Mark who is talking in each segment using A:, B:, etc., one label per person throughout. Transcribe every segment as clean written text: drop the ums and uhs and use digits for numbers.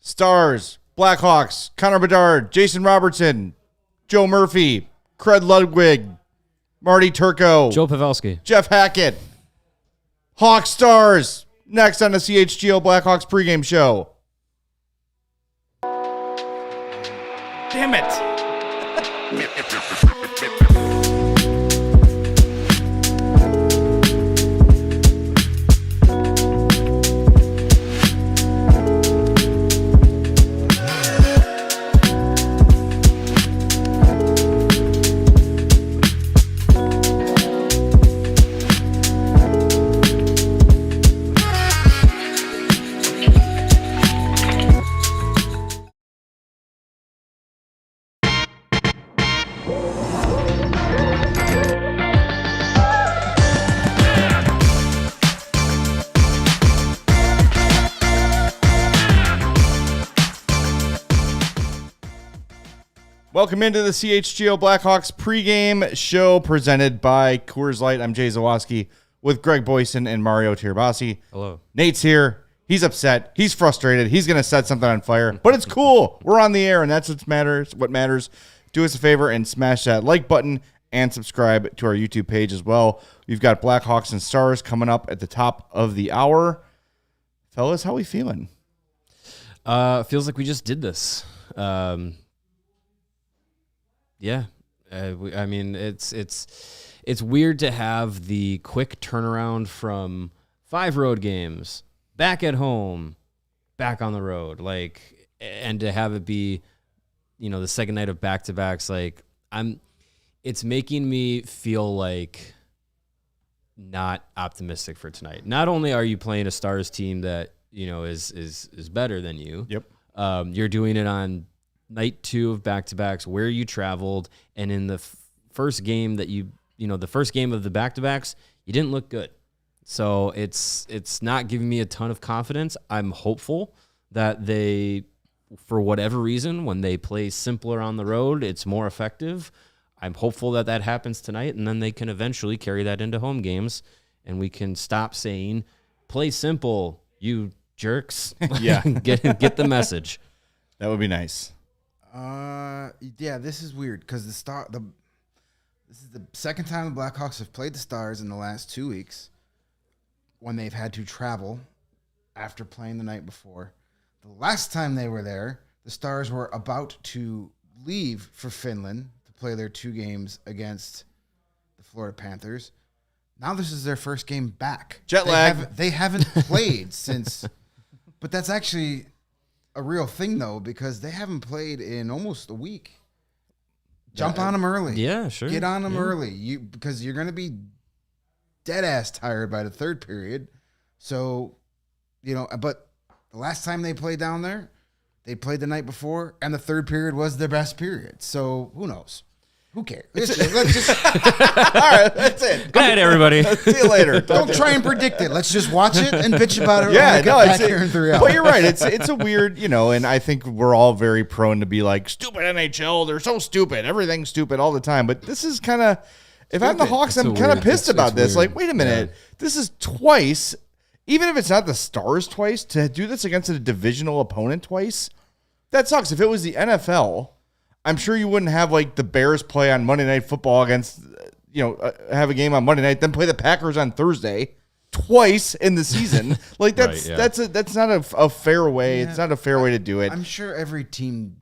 A: Stars, Blackhawks, Connor Bedard, Jason Robertson, Joe Murphy, Craig Ludwig, Marty Turco,
B: Joe Pavelski,
A: Jeff Hackett. Hawk Stars, next on the CHGO Blackhawks pregame show. Damn it. Welcome into the CHGO Blackhawks pregame show presented by Coors Light. I'm Jay Zawoski with Greg Boyson and Mario Tirabassi.
B: Hello.
A: Nate's here. He's upset. He's frustrated. He's going to set something on fire, but it's cool. We're on the air, and that's what matters. Do us a favor and smash that like button and subscribe to our YouTube page as well. We've got Blackhawks and Stars coming up at the top of the hour. Fellas, how we feeling?
B: Feels like we just did this. Yeah, I mean, it's weird to have the quick turnaround from 5 road games, back at home, back on the road, and to have it be, the second night of back-to-backs. It's making me feel like not optimistic for tonight. Not only are you playing a Stars team that is better than you.
A: Yep.
B: You're doing it on night 2 of back-to-backs where you traveled, and in the first game that the first game of the back-to-backs, you didn't look good. So it's not giving me a ton of confidence. I'm hopeful that they, for whatever reason, when they play simpler on the road, it's more effective. I'm hopeful that happens tonight, and then they can eventually carry that into home games, and we can stop saying, play simple, you jerks.
A: Yeah.
B: Get the message.
A: That would be nice.
C: Yeah, this is weird because this is the second time the Blackhawks have played the Stars in the last 2 weeks when they've had to travel after playing the night before. The last time they were there, the Stars were about to leave for Finland to play their 2 games against the Florida Panthers. Now this is their first game back.
A: Jet lag.
C: They haven't played since, but that's actually a real thing, though, because they haven't played in almost a week. Jump on them early.
B: Yeah, sure.
C: Get on them early, because you're going to be dead-ass tired by the third period. So, but the last time they played down there, they played the night before, and the third period was their best period. So, who knows? Who cares? Let's just
A: All right, that's it.
B: Good night, everybody.
A: See you later.
C: don't try and predict it. Let's just watch it and bitch about it. When we get back here in 3 hours.
A: But you're right. It's a weird, and I think we're all very prone to be like, stupid NHL. They're so stupid. Everything's stupid all the time. But this is kind of, if I'm the Hawks, I'm kind of pissed about this.
B: Weird.
A: Like, wait a minute. Yeah. This is twice, even if it's not the Stars twice, to do this against a divisional opponent twice, that sucks. If it was the NFL, I'm sure you wouldn't have the Bears play on Monday Night Football against, have a game on Monday night, then play the Packers on Thursday twice in the season. That's not a fair way. Yeah, it's not a fair way to do it.
C: I'm sure every team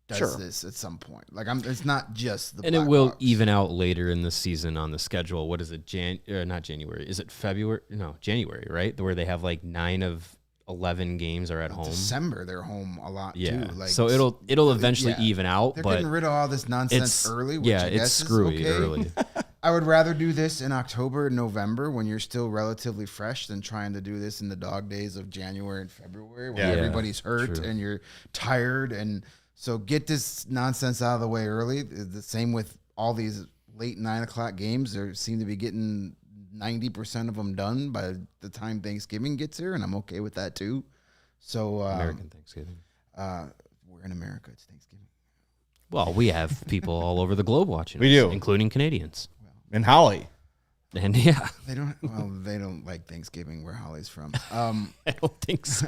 C: does this at some point. It's not just the.
B: And it will even out later in the season on the schedule. What is it? Not January. Is it February? No, January, right? Where they have 9 of 11 games are at home.
C: December, they're home a lot too.
B: So it'll eventually even out.
C: They're
B: but
C: getting rid of all this nonsense early. Which I guess
B: it's screwy
C: is okay.
B: early.
C: I would rather do this in October and November when you're still relatively fresh than trying to do this in the dog days of January and February when everybody's hurt and you're tired. And so get this nonsense out of the way early. The same with all these late 9 o'clock games. They seem to be getting 90% of them done by the time Thanksgiving gets here, and I'm okay with that too. So
B: American Thanksgiving.
C: We're in America. It's Thanksgiving.
B: Well, we have people all over the globe watching.
A: We
B: us,
A: do,
B: including Canadians.
A: And Holly.
B: And yeah,
C: they don't like Thanksgiving where Holly's from.
B: I don't think so.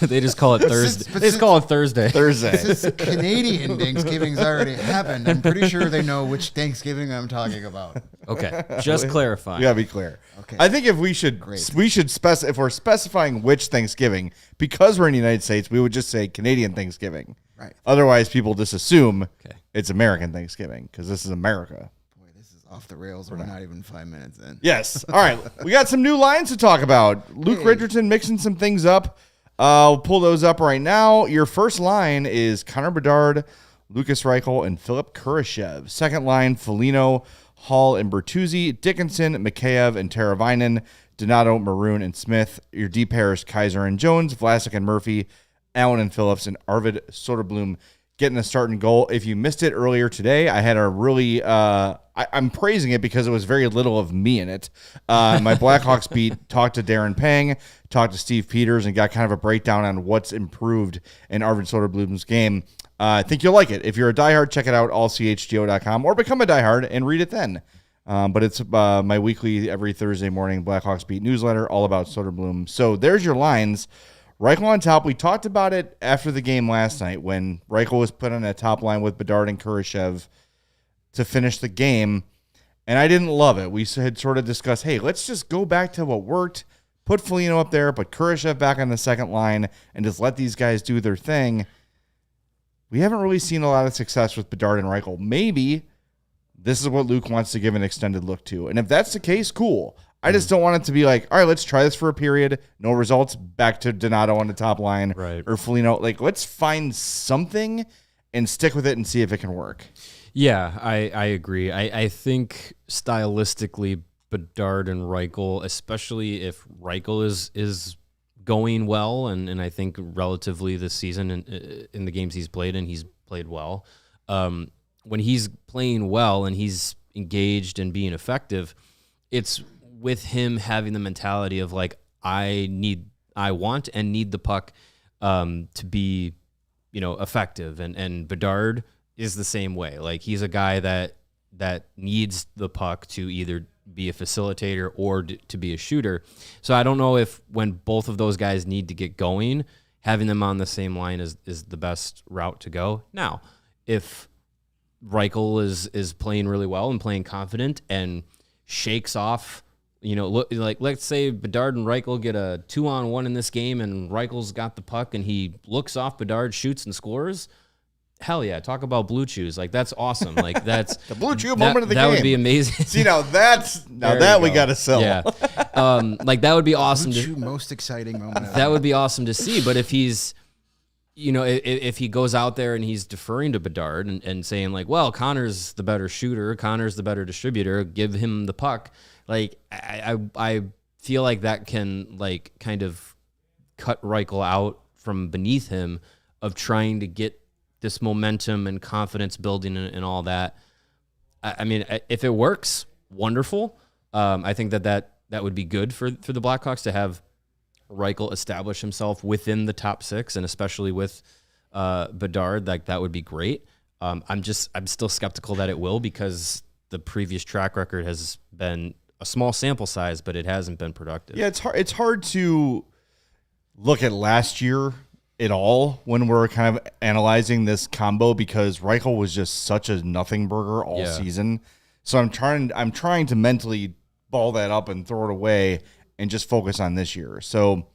B: They just call it Thursday. They just call it Thursday.
C: Since Canadian Thanksgiving's already happened, I'm pretty sure they know which Thanksgiving I'm talking about.
B: Okay, just clarifying.
A: You gotta be clear.
C: Okay.
A: I think if we should if we're specifying which Thanksgiving, because we're in the United States, we would just say Canadian Thanksgiving.
C: Right.
A: Otherwise, people just assume it's American Thanksgiving because this is America.
C: Boy, this is off the rails. We're not even 5 minutes in.
A: Yes. All right. We got some new lines to talk about. Luke Richardson mixing some things up. We'll pull those up right now. Your first line is Connor Bedard, Lukas Reichel, and Philip Kurashev. Second line, Foligno, Hall, and Bertuzzi, Dickinson, Mikheyev, and Teravainen, Donato, Maroon, and Smith. Your D pairs, Kaiser and Jones, Vlasic and Murphy, Allen and Phillips, and Arvid Söderblom getting the start and goal. If you missed it earlier today, I had a really I'm praising it because it was very little of me in it. My Blackhawks beat talked to Darren Pang, talked to Steve Peters, and got kind of a breakdown on what's improved in Arvid Söderblom's game. I think you'll like it. If you're a diehard, check it out, allchgo.com, or become a diehard and read it then. But it's my weekly, every Thursday morning Blackhawks Beat newsletter, all about Söderblom. So there's your lines. Reichel on top. We talked about it after the game last night when Reichel was put on a top line with Bedard and Kurashev to finish the game, and I didn't love it. We had sort of discussed, hey, let's just go back to what worked, put Foligno up there, put Kurashev back on the second line, and just let these guys do their thing. We haven't really seen a lot of success with Bedard and Reichel. Maybe this is what Luke wants to give an extended look to, and if that's the case, cool. I just don't want it to be like, all right, let's try this for a period. No results. Back to Donato on the top line.
B: Right.
A: Or Foligno. Like, let's find something and stick with it and see if it can work.
B: Yeah, I agree. I think stylistically, Bedard and Reichel, especially if Reichel is going well, and I think relatively this season in the games he's played in, he's played well. When he's playing well and he's engaged and being effective, it's with him having the mentality of like, I want and need the puck to be, effective. And Bedard is the same way. Like, he's a guy that needs the puck to either be a facilitator or to be a shooter. So I don't know if when both of those guys need to get going, having them on the same line is the best route to go. Now, if Reichel is playing really well and playing confident and shakes off, like let's say Bedard and Reichel get a 2-on-1 in this game and Reichel's got the puck and he looks off Bedard, shoots and scores. Hell yeah, talk about blue chews. Like, that's awesome. Like, that's
A: the blue chew moment of the game.
B: That would be amazing.
A: See, now we got to sell.
B: Yeah. Like, that would be awesome.
C: Blue chew most exciting moment.
B: That would be awesome to see. But if he's, if he goes out there and he's deferring to Bedard and saying like, well, Connor's the better shooter, Connor's the better distributor, give him the puck. Like, I feel like that can like kind of cut Reichel out from beneath him of trying to get this momentum and confidence building and all that. I mean, if it works, wonderful. I think that would be good for the Blackhawks to have Reichel establish himself within the top six, and especially with Bedard, like that would be great. I'm still skeptical that it will, because the previous track record has been a small sample size, but it hasn't been productive.
A: Yeah, it's hard to look at last year at all when we're kind of analyzing this combo, because Reichel was just such a nothing burger all season. So I'm trying to mentally ball that up and throw it away and just focus on this year. So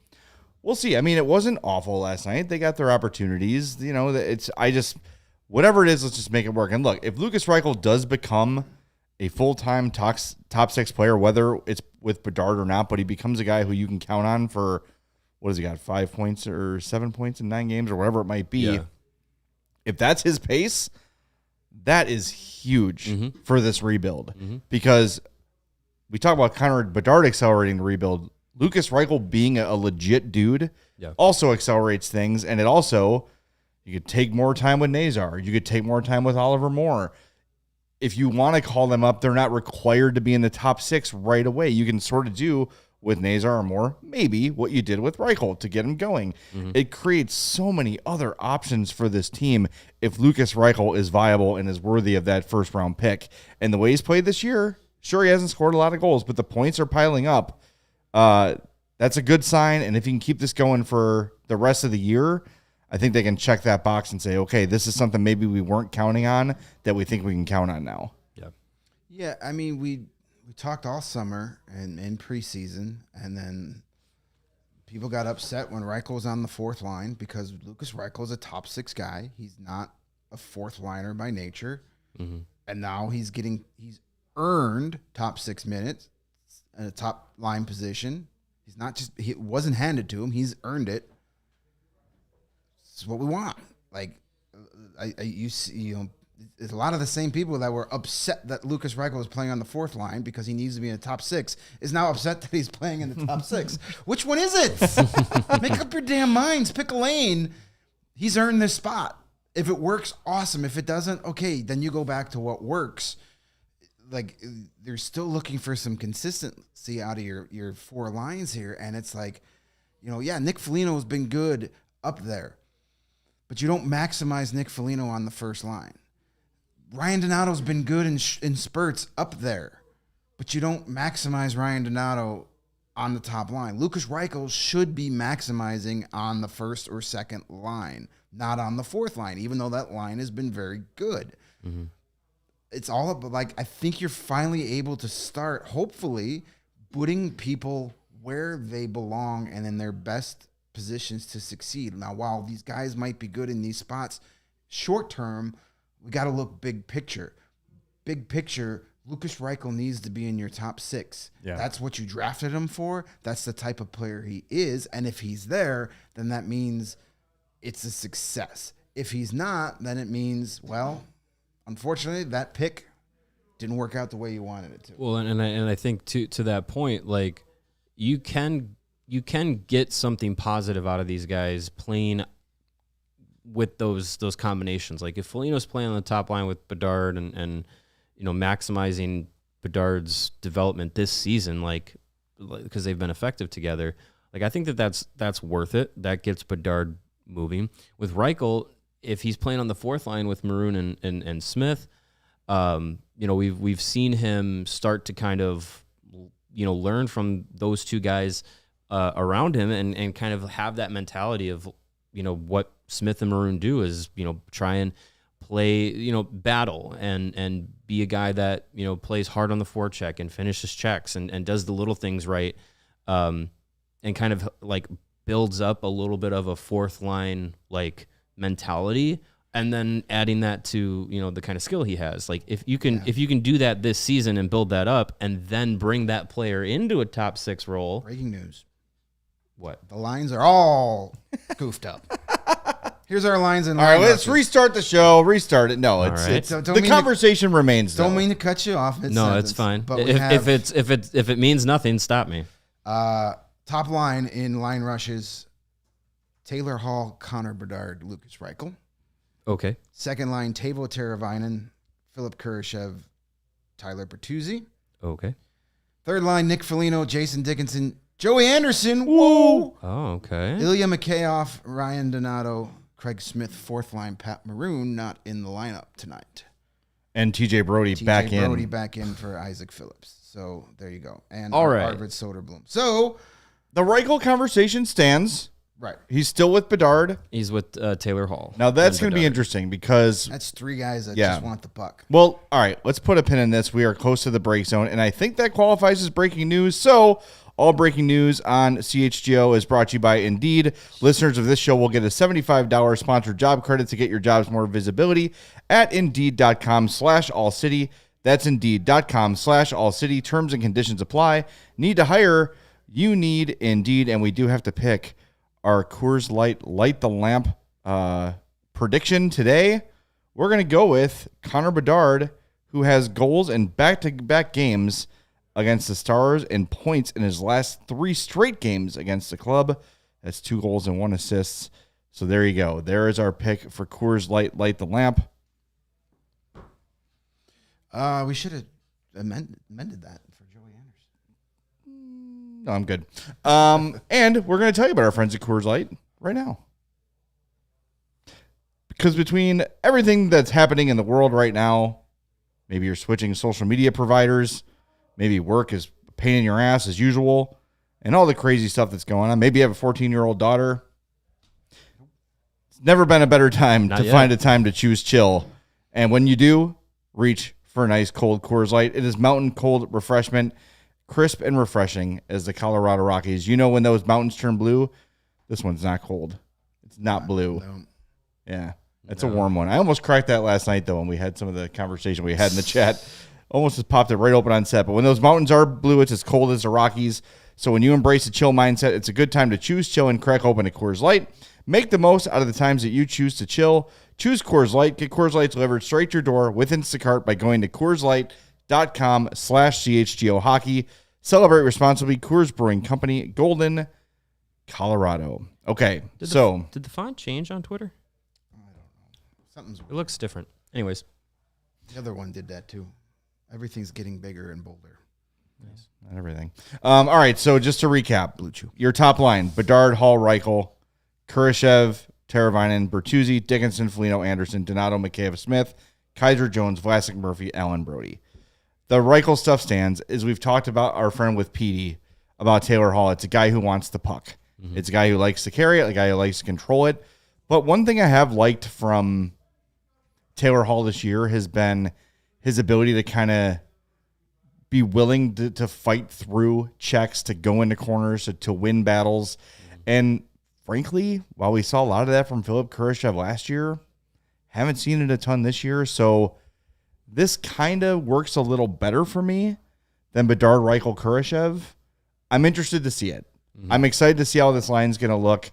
A: we'll see. I mean, it wasn't awful last night. They got their opportunities. Whatever it is, let's just make it work. And look, if Lukas Reichel does become a full-time top six player, whether it's with Bedard or not, but he becomes a guy who you can count on for, what has he got, 5 points or 7 points in 9 games or whatever it might be. Yeah. If that's his pace, that is huge for this rebuild, because we talk about Connor Bedard accelerating the rebuild. Lukas Reichel being a legit dude also accelerates things, and it also, you could take more time with Nazar. You could take more time with Oliver Moore. If you want to call them up, they're not required to be in the top six right away. You can sort of do with Nazar or Moore maybe what you did with Reichel to get him going. It creates so many other options for this team if Lukas Reichel is viable and is worthy of that first-round pick. And the way he's played this year, sure, he hasn't scored a lot of goals, but the points are piling up. That's a good sign. And if you can keep this going for the rest of the year, I think they can check that box and say, okay, this is something maybe we weren't counting on that we think we can count on now.
B: Yeah.
C: Yeah, I mean, we talked all summer and in preseason, and then people got upset when Reichel was on the fourth line because Lukas Reichel is a top 6 guy. He's not a fourth liner by nature.
B: Mm-hmm.
C: And now he's earned top 6 minutes in a top line position. It wasn't handed to him. He's earned it. It's what we want. Like, you see, it's a lot of the same people that were upset that Lukas Reichel was playing on the fourth line because he needs to be in the top 6 is now upset that he's playing in the top 6. Which one is it? Make up your damn minds. Pick a lane. He's earned this spot. If it works, awesome. If it doesn't, okay, then you go back to what works. Like, they're still looking for some consistency out of your 4 lines here. And it's like, Nick Foligno's been good up there, but you don't maximize Nick Foligno on the first line. Ryan Donato's been good in spurts up there, but you don't maximize Ryan Donato on the top line. Lukas Reichel should be maximizing on the first or second line, not on the fourth line, even though that line has been very good.
B: Mm-hmm.
C: It's all about, I think you're finally able to start, hopefully, putting people where they belong and in their best positions to succeed. Now, while these guys might be good in these spots, short term, we got to look big picture. Big picture, Lukas Reichel needs to be in your top 6.
A: Yeah.
C: That's what you drafted him for. That's the type of player he is. And if he's there, then that means it's a success. If he's not, then it means, well, unfortunately, that pick didn't work out the way you wanted it to.
B: Well, and I think to that point, like, you can get something positive out of these guys playing with those combinations. Like, if Foligno's playing on the top line with Bedard and maximizing Bedard's development this season, like because they've been effective together, like, I think that's worth it. That gets Bedard moving. With Reichel, if he's playing on the fourth line with Maroon and Smith, we've seen him start to kind of learn from those two guys around him and kind of have that mentality of what Smith and Maroon do is try and play battle and be a guy that plays hard on the forecheck and finishes checks and does the little things right, and kind of like builds up a little bit of a fourth line like mentality, and then adding that to the kind of skill he has. Like, if you can do that this season and build that up and then bring that player into a top 6 role.
C: Breaking news.
B: What?
C: The lines are all goofed up. Here's our lines and
A: all right, let's restart the show. Restart it. No, it's
C: right.
A: the conversation remains.
C: Don't mean to cut you off.
B: No, it's fine. But if it means nothing, stop me.
C: Top line in line rushes: Taylor Hall, Connor Bedard, Lukas Reichel.
B: Okay.
C: Second line: Teuvo Teravainen, Philip Kurashev, Tyler Bertuzzi.
B: Okay.
C: Third line: Nick Foligno, Jason Dickinson, Joey Anderson. Whoa.
B: Oh, okay.
C: Ilya Mikheyev, Ryan Donato, Craig Smith. Fourth line: Pat Maroon, not in the lineup tonight.
A: And TJ Brody back in.
C: Brody back in for Isaac Phillips. So there you go. And
B: all right.
C: Arvid Söderblom. So
A: the Reichel conversation stands.
C: Right.
A: He's still with Bedard.
B: He's with Taylor Hall.
A: Now that's going to be interesting because
C: that's 3 guys that just want the puck.
A: Well, all right, let's put a pin in this. We are close to the break zone, and I think that qualifies as breaking news. So all breaking news on CHGO is brought to you by Indeed. Listeners of this show will get a $75 sponsored job credit to get your jobs more visibility at Indeed.com/AllCity. That's Indeed.com/AllCity. Terms and conditions apply. Need to hire? You need Indeed, and we do have to pick our Coors Light the Lamp prediction today. We're going to go with Connor Bedard, who has goals in back-to-back games against the Stars and points in his last 3 straight games against the club. That's 2 goals and 1 assist. So there you go. There is our pick for Coors Light the Lamp.
C: We should have amended that for Joey Anderson.
A: No, I'm good. And we're going to tell you about our friends at Coors Light right now. Because between everything that's happening in the world right now, maybe you're switching social media providers, maybe work is a pain in your ass as usual, and all the crazy stuff that's going on. Maybe you have a 14-year-old daughter. It's never been a better time to find a time to choose chill. And when you do, reach for a nice cold Coors Light. It is mountain cold refreshment, crisp and refreshing as the Colorado Rockies. You know when those mountains turn blue, this one's not cold. It's not blue.
C: No.
A: Yeah, it's a warm one. I almost cracked that last night, though, when we had some of the conversation we had in the chat. Almost just popped it right open on set. But when those mountains are blue, it's as cold as the Rockies. So when you embrace a chill mindset, it's a good time to choose chill and crack open a Coors Light. Make the most out of the times that you choose to chill. Choose Coors Light. Get Coors Light delivered straight to your door with Instacart by going to CoorsLight.com/CHGO hockey. Celebrate responsibly. Coors Brewing Company, Golden, Colorado. Okay,
B: Did the font change on Twitter?
C: I don't know. Something's
B: It looks different. Anyways.
C: The other one did that too. Everything's getting bigger and bolder.
A: Nice. Not everything. All right, so just to recap,
C: Blue Chew.
A: your top line: Bedard, Hall, Reichel, Kurashev, Teravainen, Bertuzzi, Dickinson, Foligno, Anderson, Donato, McCabe, Smith, Kaiser, Jones, Vlasic, Murphy, Allen, Brody. The Reichel stuff stands, as we've talked about our friend with Petey about Taylor Hall. It's a guy who wants the puck. Mm-hmm. It's a guy who likes to carry it, a guy who likes to control it. But one thing I have liked from Taylor Hall this year has been his ability to kind of be willing to fight through checks, to go into corners, to win battles. Mm-hmm. And frankly, while we saw a lot of that from Philip Kurashev last year, haven't seen it a ton this year. So this kind of works a little better for me than Bedard, Reichel, Kurashev. I'm interested to see it. Mm-hmm. I'm excited to see how this line's going to look.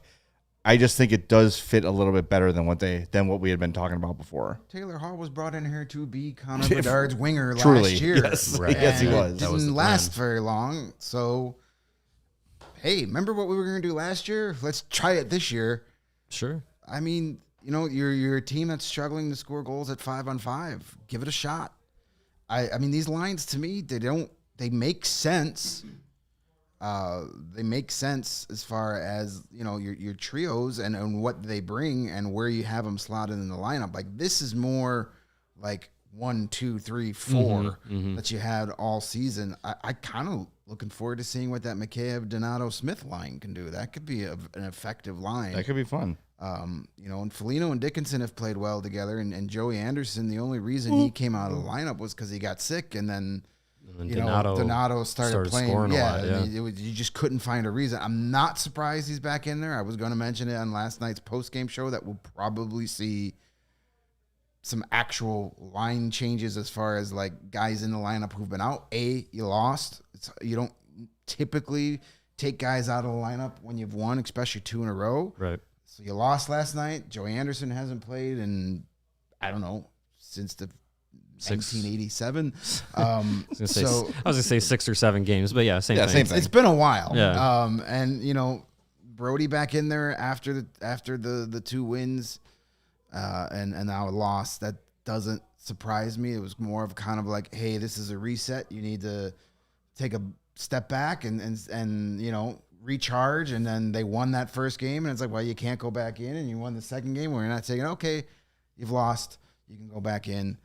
A: I just think it does fit a little bit better than what we had been talking about before.
C: Taylor Hall was brought in here to be Connor Bedard's winger
A: Truly,
C: last year.
A: Yes, right. Yes, he was.
C: It didn't last very long. So, hey, remember what we were going to do last year? Let's try it this year.
B: Sure.
C: I mean, you know, you're a team that's struggling to score goals at 5-on-5. Give it a shot. I mean, these lines to me, they make sense. They make sense as far as, you know, your trios and what they bring and where you have them slotted in the lineup. Like, this is more like 1, 2, 3, 4 that you had all season. I kind of looking forward to seeing what that McCabe, Donato, Smith line can do. That could be an effective line.
A: That could be fun.
C: You know, and Foligno and Dickinson have played well together, and Joey Anderson, the only reason he came out of the lineup was because he got sick, and then Donato started playing.
B: Scoring a lot,
C: you just couldn't find a reason. I'm not surprised he's back in there. I was going to mention it on last night's post-game show that we'll probably see some actual line changes as far as like guys in the lineup who've been out. You lost. You don't typically take guys out of the lineup when you've won, especially 2 in a row.
B: Right.
C: So you lost last night. Joey Anderson hasn't played in, I don't know, since the 1987.
B: I was gonna say 6 or 7 games, but yeah, same thing.
C: It's been a while.
B: Yeah.
C: And you know, Brody back in there after the 2 wins, and now a loss. That doesn't surprise me. It was more of kind of like, hey, this is a reset. You need to take a step back and you know, recharge. And then they won that first game, and it's like, well, you can't go back in. And you won the second game where you're not saying, okay, you've lost, you can go back in.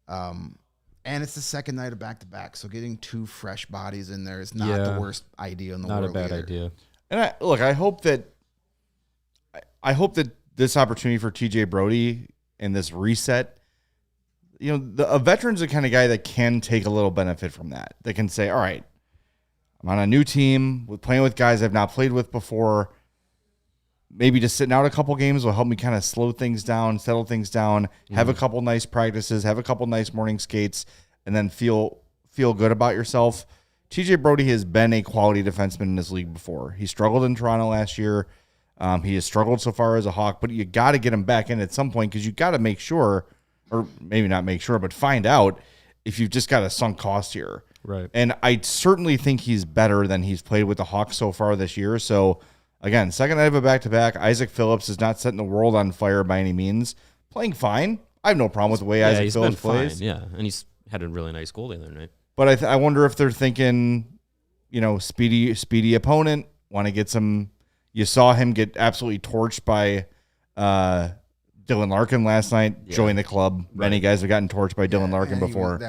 C: And it's the second night of back-to-back, so getting 2 fresh bodies in there is not the worst idea in the world.
B: Not a bad idea.
A: And I hope that this opportunity for TJ Brody and this reset, you know, a veteran's the kind of guy that can take a little benefit from that. They can say, all right, I'm on a new team, playing with guys I've not played with before. Maybe just sitting out a couple games will help me kind of slow things down, settle things down, have a couple nice practices, have a couple nice morning skates, and then feel good about yourself. TJ Brody has been a quality defenseman in this league before. He struggled in Toronto last year. He has struggled so far as a Hawk, but you got to get him back in at some point because you got to make sure, or maybe not make sure, but find out if you've just got a sunk cost here.
B: Right.
A: And I certainly think he's better than he's played with the Hawks so far this year. So, again, second night of a back-to-back. Isaac Phillips is not setting the world on fire by any means. Playing fine. I have no problem with the way Isaac Phillips plays.
B: Fine. Yeah, and he's had a really nice goal the other night.
A: But I wonder if they're thinking, you know, speedy opponent, want to get some. You saw him get absolutely torched by Dylan Larkin last night, join the club. Right. Many guys have gotten torched by Dylan Larkin before.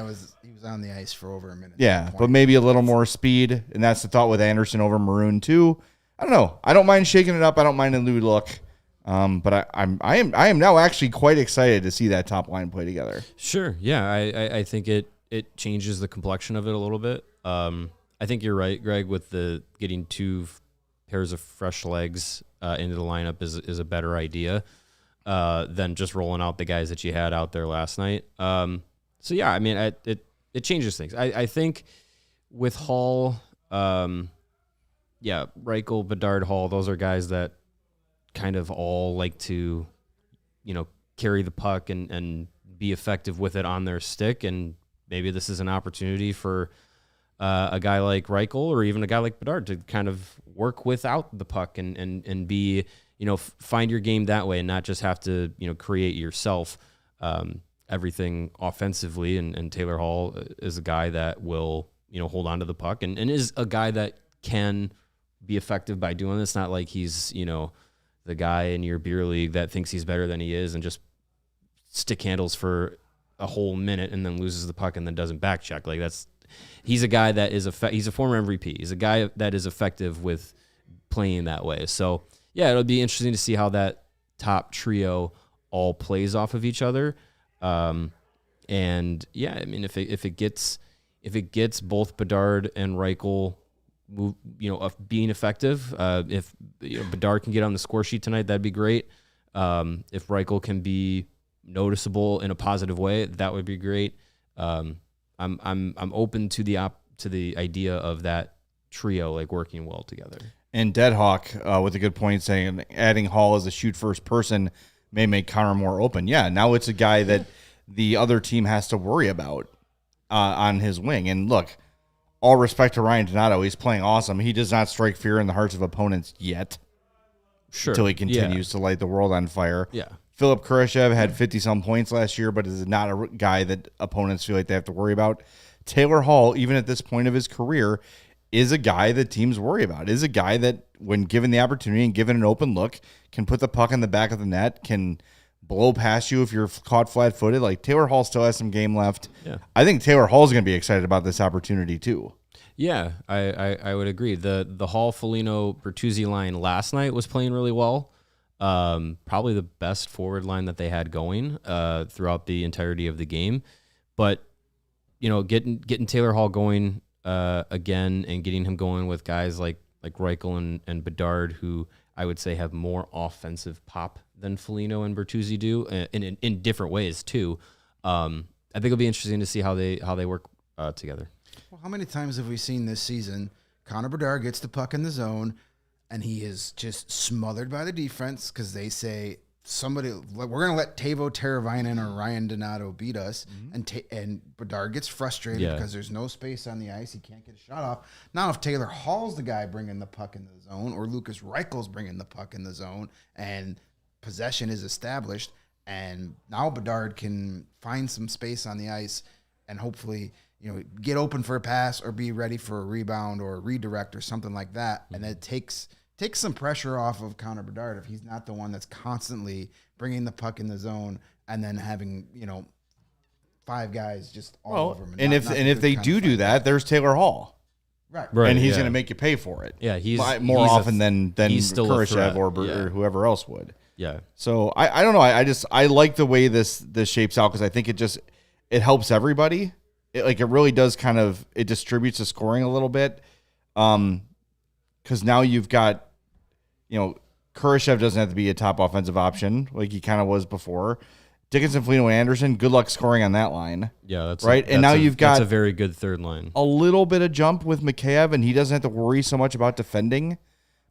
C: He was was on the ice for over a minute.
A: Yeah, but maybe a little more speed, and that's the thought with Anderson over Maroon too. I don't know. I don't mind shaking it up. I don't mind a new look. But I am now actually quite excited to see that top line play together.
B: Sure. Yeah. I think it changes the complexion of it a little bit. I think you're right, Greg, with the getting two pairs of fresh legs into the lineup is a better idea than just rolling out the guys that you had out there last night. So yeah, I mean, it changes things. I think with Hall, Reichel, Bedard, Hall, those are guys that kind of all like to, carry the puck and be effective with it on their stick. And maybe this is an opportunity for a guy like Reichel or even a guy like Bedard to kind of work without the puck and be, find your game that way and not just have to, create yourself everything offensively. And Taylor Hall is a guy that will, hold on to the puck and is a guy that can be effective by doing this. Not like he's, the guy in your beer league that thinks he's better than he is and just stick handles for a whole minute and then loses the puck and then doesn't back check. Like he's a guy that is he's a former MVP. He's a guy that is effective with playing that way. So yeah, it'll be interesting to see how that top trio all plays off of each other. And yeah, I mean, if it gets both Bedard and Reichel of being effective. If Bedard can get on the score sheet tonight, that'd be great. If Reichel can be noticeable in a positive way, that would be great. I'm open to the idea of that trio like working well together.
A: And Deadhawk with a good point saying adding Hall as a shoot first person may make Connor more open. Yeah, now it's a guy that the other team has to worry about on his wing. And look, all respect to Ryan Donato. He's playing awesome. He does not strike fear in the hearts of opponents yet.
B: Sure.
A: Until he continues to light the world on fire.
B: Yeah.
A: Philip Kurashev had 50-some points last year, but is not a guy that opponents feel like they have to worry about. Taylor Hall, even at this point of his career, is a guy that teams worry about. Is a guy that, when given the opportunity and given an open look, can put the puck in the back of the net, can blow past you if you're caught flat-footed. Like, Taylor Hall still has some game left. Yeah. I think Taylor Hall's going to be excited about this opportunity too.
B: Yeah, I would agree. The Hall, Foligno, Bertuzzi line last night was playing really well. Probably the best forward line that they had going throughout the entirety of the game. But getting Taylor Hall going again and getting him going with guys like Reichel and Bedard, who I would say have more offensive pop than Foligno and Bertuzzi do, in different ways too. I think it'll be interesting to see how they work together.
C: Well, how many times have we seen this season Connor Bedard gets the puck in the zone and he is just smothered by the defense because they say we're going to let Teuvo Teravainen or Ryan Donato beat us, and Bedard gets frustrated because there's no space on the ice. He can't get a shot off. Now, if Taylor Hall's the guy bringing the puck in the zone or Lukas Reichel's bringing the puck in the zone and possession is established, and now Bedard can find some space on the ice and hopefully get open for a pass or be ready for a rebound or a redirect or something like that, and it takes some pressure off of Connor Bedard if he's not the one that's constantly bringing the puck in the zone and then having, five guys just all over him.
A: And if they do that, there's Taylor Hall.
C: Right.
A: And he's going to make you pay for it.
B: Yeah, he's
A: more often than
B: still
A: Kurashev or whoever else would.
B: Yeah.
A: So I don't know. I like the way this shapes out because I think it helps everybody. It really does it distributes the scoring a little bit. Because now you've got, Kurashev doesn't have to be a top offensive option like he kind of was before. Dickinson, Foligno, and Anderson, good luck scoring on that line.
B: Yeah, that's
A: right. And now you've got
B: a very good third line.
A: A little bit of jump with Mikheyev, and he doesn't have to worry so much about defending.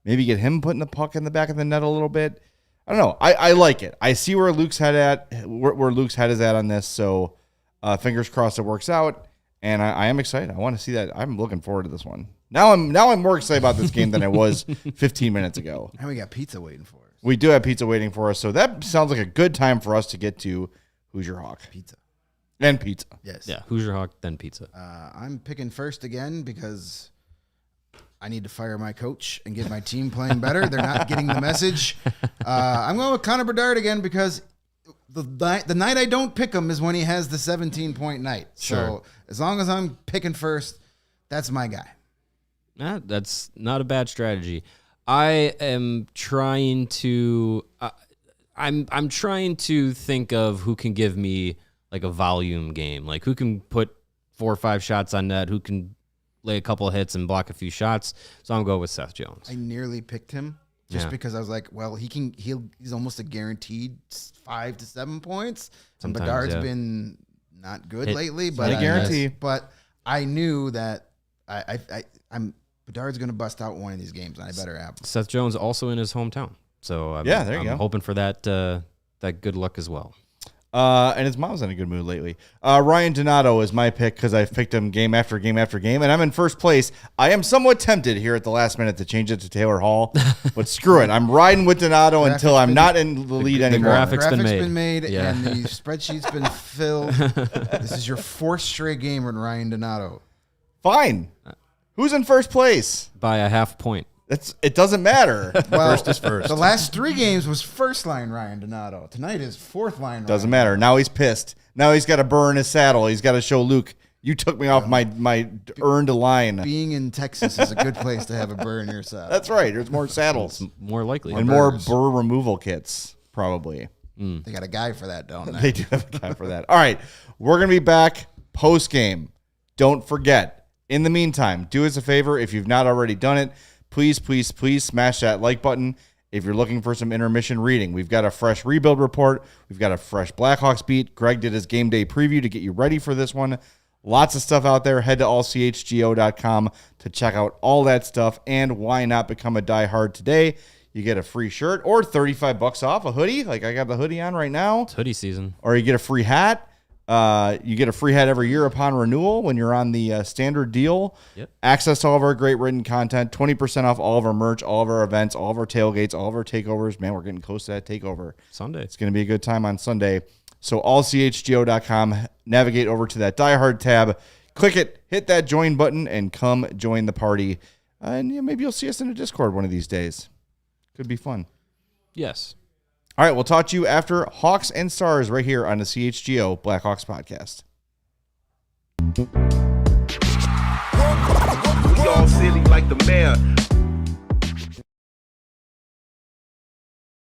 A: Maybe get him putting the puck in the back of the net a little bit. I don't know. I like it. I see where Luke's head is at on this. So fingers crossed it works out. And I am excited. I want to see that. I'm looking forward to this one. Now I'm more excited about this game than I was 15 minutes ago.
C: And we got pizza waiting for us.
A: We do have pizza waiting for us. So that sounds like a good time for us to get to Who's Your Hawk?
C: Pizza.
A: And pizza.
C: Yes.
B: Yeah. Who's Your Hawk? Then pizza.
C: I'm picking first again because I need to fire my coach and get my team playing better. They're not getting the message. I'm going with Connor Bedard again because the night I don't pick him is when he has the 17-point night.
B: Sure.
C: So as long as I'm picking first, that's my guy.
B: That's not a bad strategy. I am trying to. I'm trying to think of who can give me like a volume game, like who can put 4 or 5 shots on net, who can lay a couple of hits and block a few shots. So I'm gonna go with Seth Jones.
C: I nearly picked him just because I was like, well, he's almost a guaranteed 5 to 7 points. And
B: Sometimes,
C: Bedard's
B: yeah.
C: been not good lately, but
A: a guarantee.
C: But I knew that I'm Bedard's going to bust out one of these games, and I better have him.
B: Seth Jones also in his hometown, so I'm
A: there you go.
B: hoping for that good luck as well.
A: And his mom's in a good mood lately. Ryan Donato is my pick because I've picked him game after game after game, and I'm in first place. I am somewhat tempted here at the last minute to change it to Taylor Hall, but screw it. I'm riding with Donato until I'm not in the lead anymore.
B: graphics been made. Yeah.
C: And the spreadsheet's been filled. This is your 4th straight game with Ryan Donato.
A: Fine. Who's in first place?
B: By a half point.
A: It doesn't matter.
C: Well,
B: First is first.
C: The last 3 games was first line Ryan Donato. Tonight is 4th line.
A: Doesn't
C: Ryan
A: matter. Now he's pissed. Now he's got to burn his saddle. He's got to show Luke, you took me off my earned line.
C: Being in Texas is a good place to have a burr in your saddle.
A: That's right. There's more saddles
B: More likely.
A: and more
C: burrs.
A: burr removal kits, probably.
C: They got a guy for that, don't
A: They
C: they?
A: do have a guy for that. All right. We're going to be back post game. Don't forget. In the meantime, do us a favor. If you've not already done it, please smash that like button. If you're looking for some intermission reading, we've got a fresh rebuild report. We've got a fresh Blackhawks beat. Greg did his game day preview to get you ready for this one. Lots of stuff out there. Head to allchgo.com to check out all that stuff. And why not become a diehard today? You get a free shirt or $35 off a hoodie. Like I got the hoodie on right now.
B: It's hoodie season.
A: Or you get a free hat. You get a free hat every year upon renewal when you're on the standard deal.
B: Yep.
A: Access to all of our great written content, 20% off all of our merch, all of our events, all of our tailgates, all of our takeovers. Man, we're getting close to that takeover.
B: Sunday.
A: It's going to be a good time on Sunday. So allchgo.com, navigate over to that Die Hard tab, click it, hit that join button, and come join the party. And maybe you'll see us in a Discord one of these days. Could be fun.
B: Yes.
A: All right, we'll talk to you after Hawks and Stars right here on the CHGO Blackhawks podcast.
D: We all silly like the mayor.